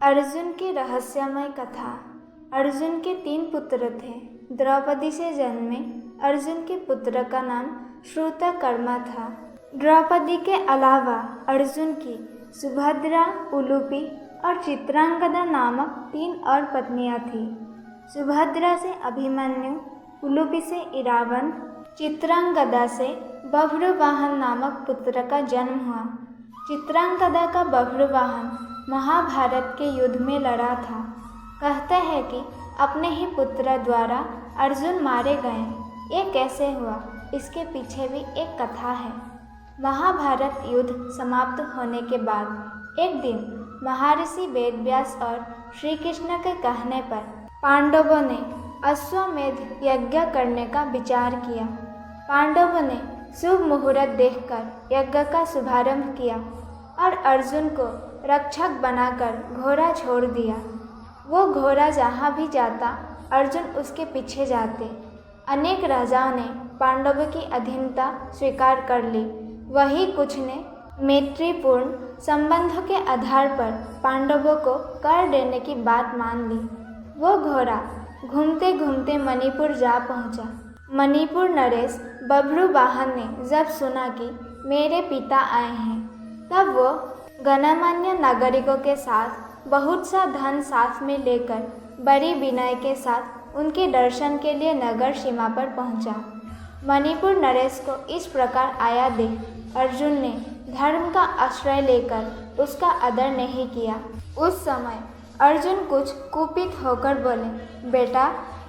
अर्जुन की रहस्यमय कथा। अर्जुन के 3 पुत्र थे। द्रौपदी से जन्मे अर्जुन के पुत्र का नाम श्रुतकर्मा था। द्रौपदी के अलावा अर्जुन की सुभद्रा, उलूपी और चित्रांगदा नामक 3 और पत्नियां थीं। सुभद्रा से अभिमन्यु, उलूपी से इरावन, चित्रांगदा से बभ्रुवाहन नामक पुत्र का जन्म हुआ। चित्रांगदा का बभ्रुवाहन महाभारत के युद्ध में लड़ा था। कहते हैं कि अपने ही पुत्र द्वारा अर्जुन मारे गए। ये कैसे हुआ, इसके पीछे भी एक कथा है। महाभारत युद्ध समाप्त होने के बाद एक दिन महर्षि वेदव्यास और श्री कृष्ण के कहने पर पांडवों ने अश्वमेध यज्ञ करने का विचार किया। पांडवों ने शुभ मुहूर्त देखकर यज्ञ का शुभारंभ किया और अर्जुन को रक्षक बनाकर घोड़ा छोड़ दिया। वो घोड़ा जहाँ भी जाता अर्जुन उसके पीछे जाते। अनेक राजाओं ने पांडवों की अधीनता स्वीकार कर ली। वही कुछ ने मैत्रीपूर्ण संबंधों के आधार पर पांडवों को कर देने की बात मान ली। वो घोड़ा घूमते घूमते मणिपुर जा पहुँचा। मणिपुर नरेश बभ्रुवाहन ने जब सुना कि मेरे पिता आए हैं, तब वो गणमान्य नागरिकों के साथ बहुत सा धन साथ में लेकर बड़ी विनय के साथ उनके दर्शन के लिए नगर सीमा पर पहुंचा। मणिपुर नरेश को इस प्रकार आया देख अर्जुन ने धर्म का आश्रय लेकर उसका आदर नहीं किया। उस समय अर्जुन कुछ कुपित होकर बोले, बेटा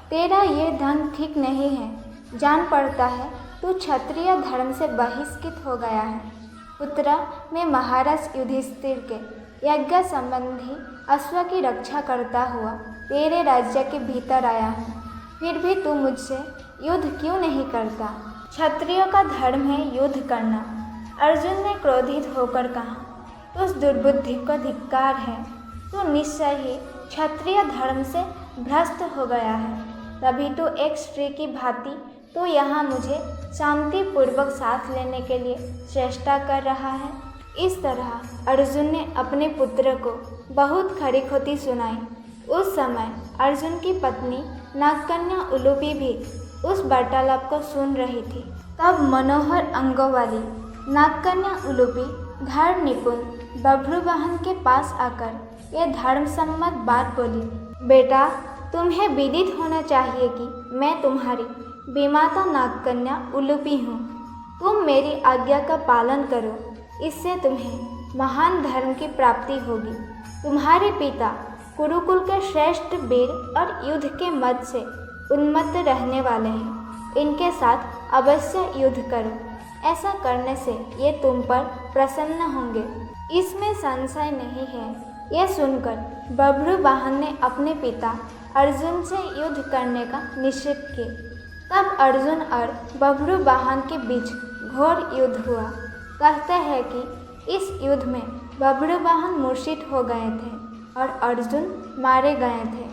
तेरा ये ढंग ठीक नहीं है। जान पड़ता है तू क्षत्रिय धर्म से बहिष्कृत हो गया है। पुत्र, मैं महाराज युधिष्ठिर के यज्ञ संबंधी अश्व की रक्षा करता हुआ तेरे राज्य के भीतर आया हूँ। फिर भी तू मुझसे युद्ध क्यों नहीं करता? क्षत्रियों का धर्म है युद्ध करना। अर्जुन ने क्रोधित होकर कहा, उस दुर्बुद्धि को धिक्कार है। तू निश्चय ही क्षत्रिय धर्म से भ्रष्ट हो गया है। तभी तो एक स्त्री की भांति तो यहाँ मुझे शांतिपूर्वक साथ लेने के लिए चेष्टा कर रहा है। इस तरह अर्जुन ने अपने पुत्र को बहुत खरी खोटी सुनाई। उस समय अर्जुन की पत्नी नागकन्या उलूपी भी उस वार्तालाप को सुन रही थी। तब मनोहर अंगों वाली नागकन्या उलूपी धर्म निपुण बभ्रुवाहन के पास आकर ये धर्मसम्मत बात बोली, बेटा तुम्हें विदित होना चाहिए कि मैं तुम्हारी विमाता नागकन्या उलूपी हूँ। तुम मेरी आज्ञा का पालन करो, इससे तुम्हें महान धर्म की प्राप्ति होगी। तुम्हारे पिता कुरुकुल के श्रेष्ठ वीर और युद्ध के मद से उन्मत्त रहने वाले हैं। इनके साथ अवश्य युद्ध करो। ऐसा करने से ये तुम पर प्रसन्न होंगे, इसमें संशय नहीं है। यह सुनकर बभ्रुवाहन ने अपने पिता अर्जुन से युद्ध करने का निश्चय किया। तब अर्जुन और बभ्रुवाहन के बीच घोर युद्ध हुआ। कहते हैं कि इस युद्ध में बभ्रुवाहन मूर्छित हो गए थे और अर्जुन मारे गए थे।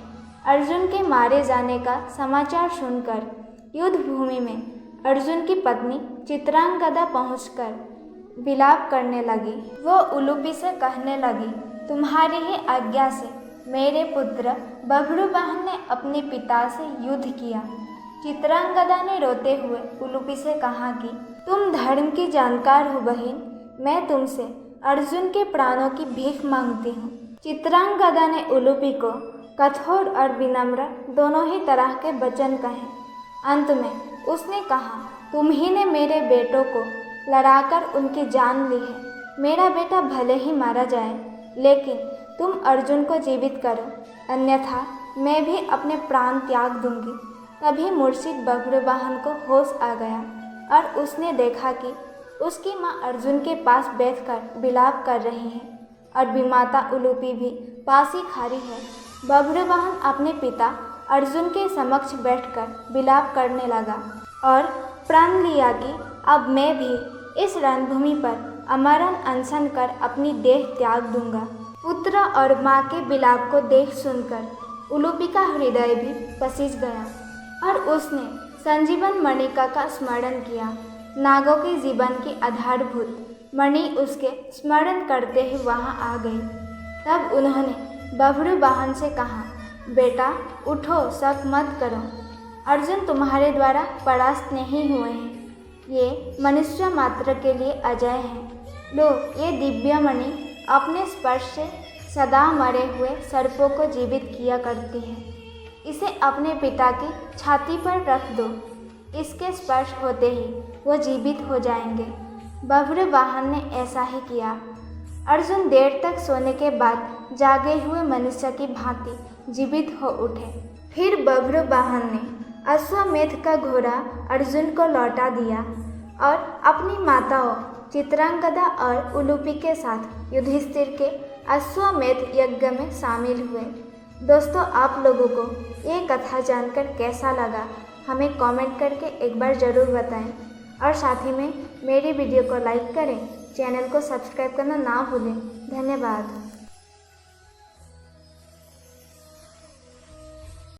अर्जुन के मारे जाने का समाचार सुनकर युद्ध भूमि में अर्जुन की पत्नी चित्रांगदा पहुंचकर विलाप करने लगी। वो उलूपी से कहने लगी, तुम्हारी ही आज्ञा से मेरे पुत्र बभ्रुवाहन ने अपने पिता से युद्ध किया। चित्रांगदा ने रोते हुए उलूपी से कहा कि तुम धर्म की जानकार हो बहन, मैं तुमसे अर्जुन के प्राणों की भीख मांगती हूँ। चित्रांगदा ने उलूपी को कठोर और विनम्र दोनों ही तरह के वचन कहे। अंत में उसने कहा, तुम ही ने मेरे बेटों को लड़ाकर उनकी जान ली है। मेरा बेटा भले ही मारा जाए, लेकिन तुम अर्जुन को जीवित करो, अन्यथा मैं भी अपने प्राण त्याग दूंगी। तभी मूर्छित बभ्रुवाहन को होश आ गया और उसने देखा कि उसकी माँ अर्जुन के पास बैठकर विलाप कर रही है और विमाता उलूपी भी पास ही खड़ी है। बभ्रुवाहन अपने पिता अर्जुन के समक्ष बैठकर विलाप करने लगा और प्रण लिया कि अब मैं भी इस रणभूमि पर अमरण अनशन कर अपनी देह त्याग दूंगा। पुत्र और माँ के विलाप को देख सुनकर उलूपी का हृदय भी पसीज गया और उसने संजीवन मणिका का स्मरण किया। नागों के जीवन की आधारभूत मणि उसके स्मरण करते ही वहां आ गई। तब उन्होंने बभ्रू वाहन से कहा, बेटा उठो, शक मत करो। अर्जुन तुम्हारे द्वारा परास्त नहीं हुए हैं। ये मनुष्य मात्र के लिए अजय हैं। लो, ये दिव्य मणि अपने स्पर्श से सदा मरे हुए सर्पों को जीवित किया करती है। इसे अपने पिता की छाती पर रख दो। इसके स्पर्श होते ही वो जीवित हो जाएंगे। बभ्रू वाहन ने ऐसा ही किया। अर्जुन देर तक सोने के बाद जागे हुए मनुष्य की भांति जीवित हो उठे। फिर बभ्रू वाहन ने अश्वमेध का घोड़ा अर्जुन को लौटा दिया और अपनी माताओं चित्रांगदा और उलूपी के साथ युधिष्ठिर के अश्वमेध यज्ञ में शामिल हुए। दोस्तों, आप लोगों को ये कथा जानकर कैसा लगा हमें कमेंट करके एक बार ज़रूर बताएं और साथ ही में मेरी वीडियो को लाइक करें, चैनल को सब्सक्राइब करना ना भूलें। धन्यवाद।